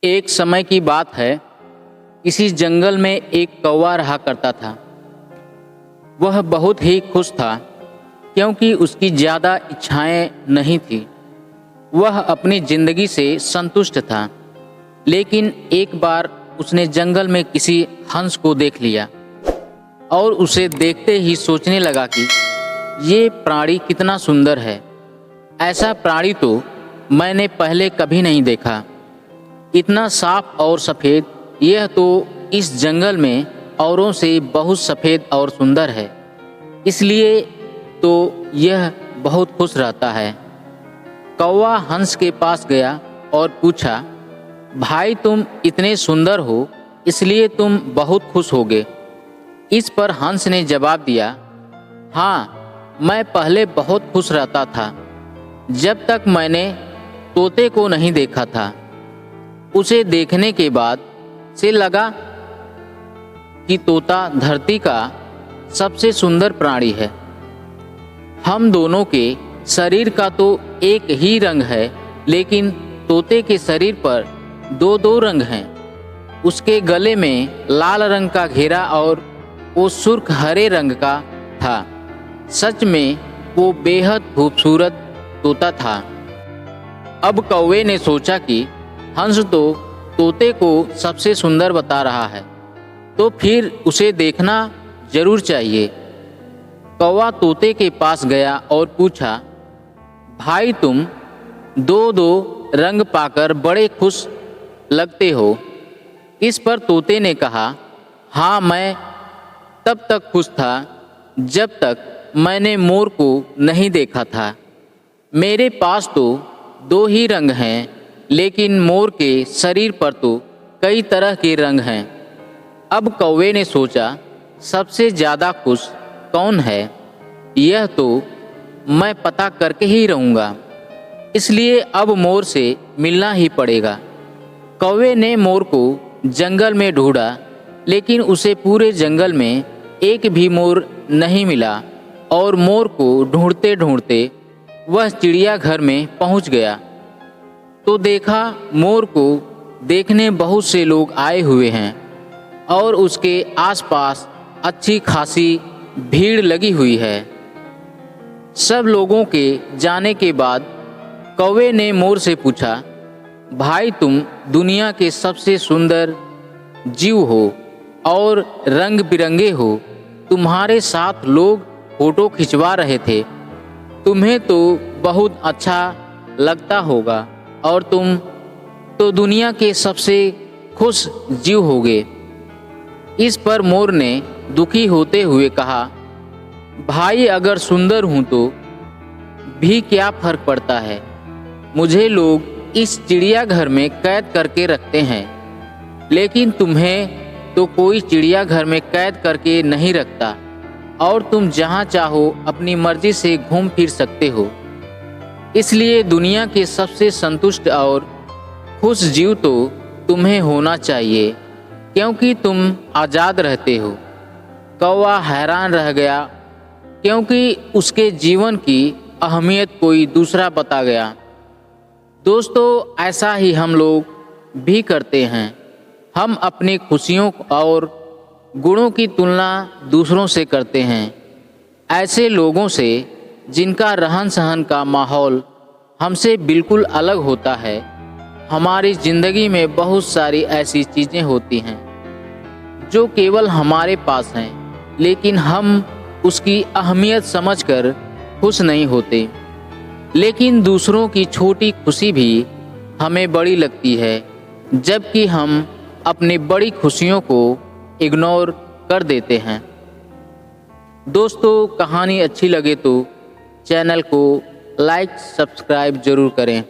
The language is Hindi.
एक समय की बात है, किसी जंगल में एक कौवा रहा करता था। वह बहुत ही खुश था क्योंकि उसकी ज़्यादा इच्छाएं नहीं थी। वह अपनी ज़िंदगी से संतुष्ट था। लेकिन एक बार उसने जंगल में किसी हंस को देख लिया और उसे देखते ही सोचने लगा कि ये प्राणी कितना सुंदर है। ऐसा प्राणी तो मैंने पहले कभी नहीं देखा। इतना साफ और सफ़ेद, यह तो इस जंगल में औरों से बहुत सफ़ेद और सुंदर है, इसलिए तो यह बहुत खुश रहता है। कौवा हंस के पास गया और पूछा, भाई तुम इतने सुंदर हो इसलिए तुम बहुत खुश होगे। इस पर हंस ने जवाब दिया, हाँ, मैं पहले बहुत खुश रहता था जब तक मैंने तोते को नहीं देखा था। उसे देखने के बाद से लगा कि तोता धरती का सबसे सुंदर प्राणी है। हम दोनों के शरीर का तो एक ही रंग है, लेकिन तोते के शरीर पर दो दो रंग हैं। उसके गले में लाल रंग का घेरा और वो सुर्ख हरे रंग का था। सच में वो बेहद खूबसूरत तोता था। अब कौवे ने सोचा कि हंस तो तोते को सबसे सुंदर बता रहा है, तो फिर उसे देखना जरूर चाहिए। कौवा तोते के पास गया और पूछा, भाई तुम दो दो रंग पाकर बड़े खुश लगते हो। इस पर तोते ने कहा, हाँ, मैं तब तक खुश था जब तक मैंने मोर को नहीं देखा था। मेरे पास तो दो ही रंग हैं, लेकिन मोर के शरीर पर तो कई तरह के रंग हैं। अब कौवे ने सोचा, सबसे ज़्यादा खुश कौन है, यह तो मैं पता करके ही रहूँगा। इसलिए अब मोर से मिलना ही पड़ेगा। कौवे ने मोर को जंगल में ढूंढा, लेकिन उसे पूरे जंगल में एक भी मोर नहीं मिला और मोर को ढूंढते ढूंढते वह चिड़ियाघर में पहुंच गया तो देखा मोर को देखने बहुत से लोग आए हुए हैं और उसके आसपास अच्छी खासी भीड़ लगी हुई है। सब लोगों के जाने के बाद कौवे ने मोर से पूछा, भाई तुम दुनिया के सबसे सुंदर जीव हो और रंग बिरंगे हो। तुम्हारे साथ लोग फोटो खिंचवा रहे थे। तुम्हें तो बहुत अच्छा लगता होगा और तुम तो दुनिया के सबसे खुश जीव होगे। इस पर मोर ने दुखी होते हुए कहा, भाई अगर सुंदर हूँ तो भी क्या फर्क पड़ता है। मुझे लोग इस चिड़ियाघर में कैद करके रखते हैं, लेकिन तुम्हें तो कोई चिड़ियाघर में कैद करके नहीं रखता और तुम जहाँ चाहो अपनी मर्जी से घूम फिर सकते हो। इसलिए दुनिया के सबसे संतुष्ट और खुश जीव तो तुम्हें होना चाहिए, क्योंकि तुम आज़ाद रहते हो। कौवा हैरान रह गया क्योंकि उसके जीवन की अहमियत कोई दूसरा बता गया। दोस्तों, ऐसा ही हम लोग भी करते हैं। हम अपनी खुशियों और गुणों की तुलना दूसरों से करते हैं, ऐसे लोगों से जिनका रहन सहन का माहौल हमसे बिल्कुल अलग होता है। हमारी ज़िंदगी में बहुत सारी ऐसी चीज़ें होती हैं जो केवल हमारे पास हैं, लेकिन हम उसकी अहमियत समझकर खुश नहीं होते। लेकिन दूसरों की छोटी खुशी भी हमें बड़ी लगती है, जबकि हम अपनी बड़ी खुशियों को इग्नोर कर देते हैं। दोस्तों, कहानी अच्छी लगे तो चैनल को लाइक सब्सक्राइब ज़रूर करें।